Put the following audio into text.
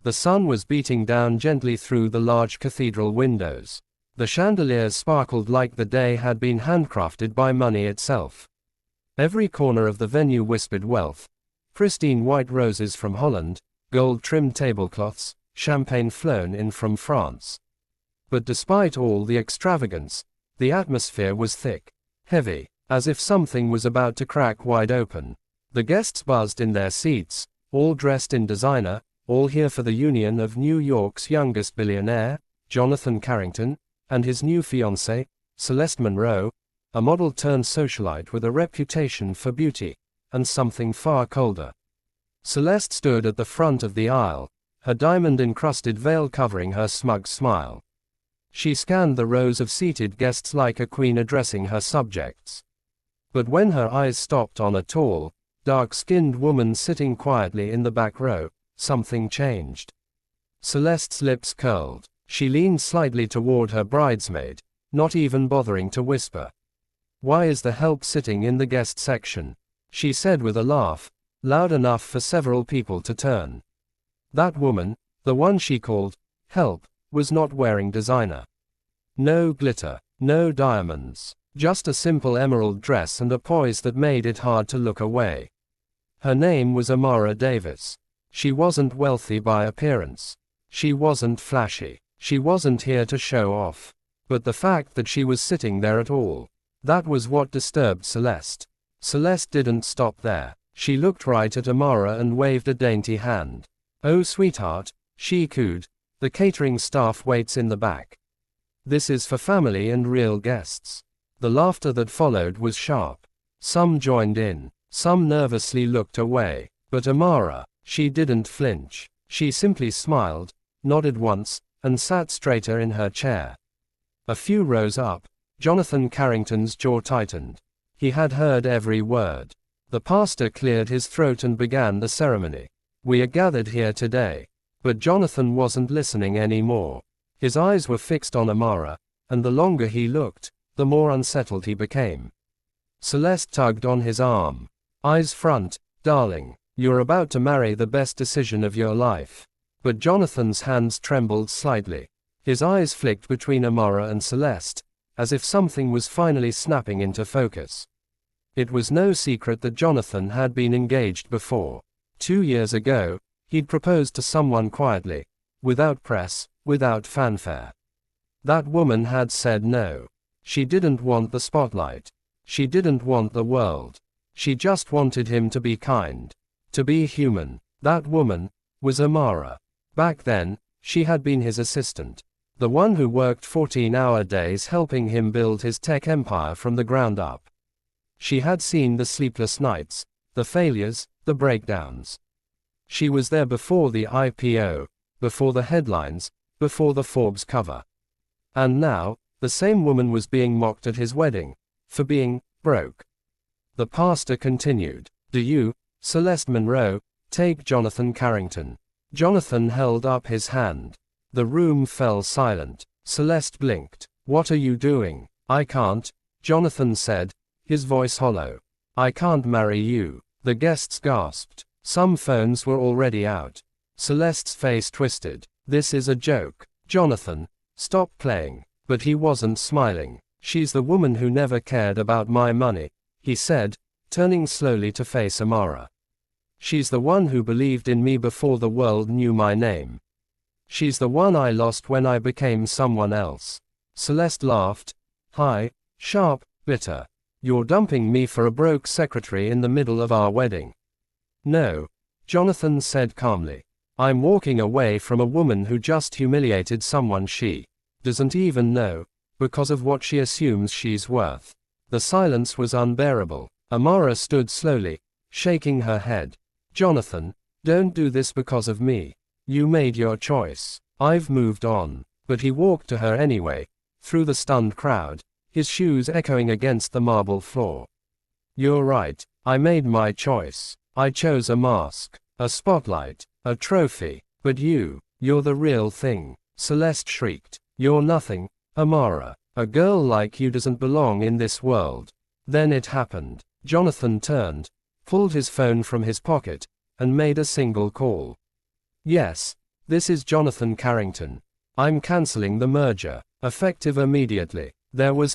The sun was beating down gently through the large cathedral windows. The chandeliers sparkled like the day had been handcrafted by money itself. Every corner of the venue whispered wealth. Pristine white roses from Holland, gold-trimmed tablecloths, champagne flown in from France. But despite all the extravagance, the atmosphere was thick, heavy, as if something was about to crack wide open. The guests buzzed in their seats, all dressed in designer, all here for the union of New York's youngest billionaire, Jonathan Carrington, and his new fiancée, Celeste Monroe, a model-turned-socialite with a reputation for beauty, and something far colder. Celeste stood at the front of the aisle, her diamond-encrusted veil covering her smug smile. She scanned the rows of seated guests like a queen addressing her subjects. But when her eyes stopped on a tall, dark-skinned woman sitting quietly in the back row, something changed. Celeste's lips curled. She leaned slightly toward her bridesmaid, not even bothering to whisper. "Why is the help sitting in the guest section?" she said with a laugh, loud enough for several people to turn. That woman, the one she called help, was not wearing designer. No glitter, no diamonds, just a simple emerald dress and a poise that made it hard to look away. Her name was Amara Davis. She wasn't wealthy by appearance. She wasn't flashy. She wasn't here to show off. But the fact that she was sitting there at all, that was what disturbed Celeste. Celeste didn't stop there. She looked right at Amara and waved a dainty hand. "Oh sweetheart," she cooed, "the catering staff waits in the back. This is for family and real guests." The laughter that followed was sharp. Some joined in. Some nervously looked away. But Amara, she didn't flinch. She simply smiled, nodded once, and sat straighter in her chair. A few rows up, Jonathan Carrington's jaw tightened. He had heard every word. The pastor cleared his throat and began the ceremony. "We are gathered here today." But Jonathan wasn't listening anymore. His eyes were fixed on Amara, and the longer he looked, the more unsettled he became. Celeste tugged on his arm. "Eyes front, darling. You're about to marry the best decision of your life." But Jonathan's hands trembled slightly. His eyes flicked between Amara and Celeste, as if something was finally snapping into focus. It was no secret that Jonathan had been engaged before. 2 years ago, he'd proposed to someone quietly, without press, without fanfare. That woman had said no. She didn't want the spotlight. She didn't want the world. She just wanted him to be kind, to be human. That woman was Amara. Back then, she had been his assistant. The one who worked 14-hour days helping him build his tech empire from the ground up. She had seen the sleepless nights, the failures, the breakdowns. She was there before the IPO, before the headlines, before the Forbes cover. And now, the same woman was being mocked at his wedding, for being broke. The pastor continued, "Do you, Celeste Monroe, take Jonathan Carrington?" Jonathan held up his hand. The room fell silent. Celeste blinked. "What are you doing?" "I can't," Jonathan said, his voice hollow. "I can't marry you." The guests gasped. Some phones were already out. Celeste's face twisted. "This is a joke. Jonathan, stop playing." But he wasn't smiling. "She's the woman who never cared about my money," he said, turning slowly to face Amara. "She's the one who believed in me before the world knew my name. She's the one I lost when I became someone else." Celeste laughed. "High, sharp, bitter. You're dumping me for a broke secretary in the middle of our wedding." "No," Jonathan said calmly. "I'm walking away from a woman who just humiliated someone she doesn't even know, because of what she assumes she's worth." The silence was unbearable. Amara stood slowly, shaking her head. "Jonathan, don't do this because of me. You made your choice. I've moved on." But he walked to her anyway, through the stunned crowd, his shoes echoing against the marble floor. "You're right. I made my choice. I chose a mask, a spotlight, a trophy. But you're the real thing." Celeste shrieked. "You're nothing, Amara. A girl like you doesn't belong in this world." Then it happened. Jonathan turned, pulled his phone from his pocket, and made a single call. Yes, This is Jonathan Carrington. I'm canceling the merger. Effective immediately. There was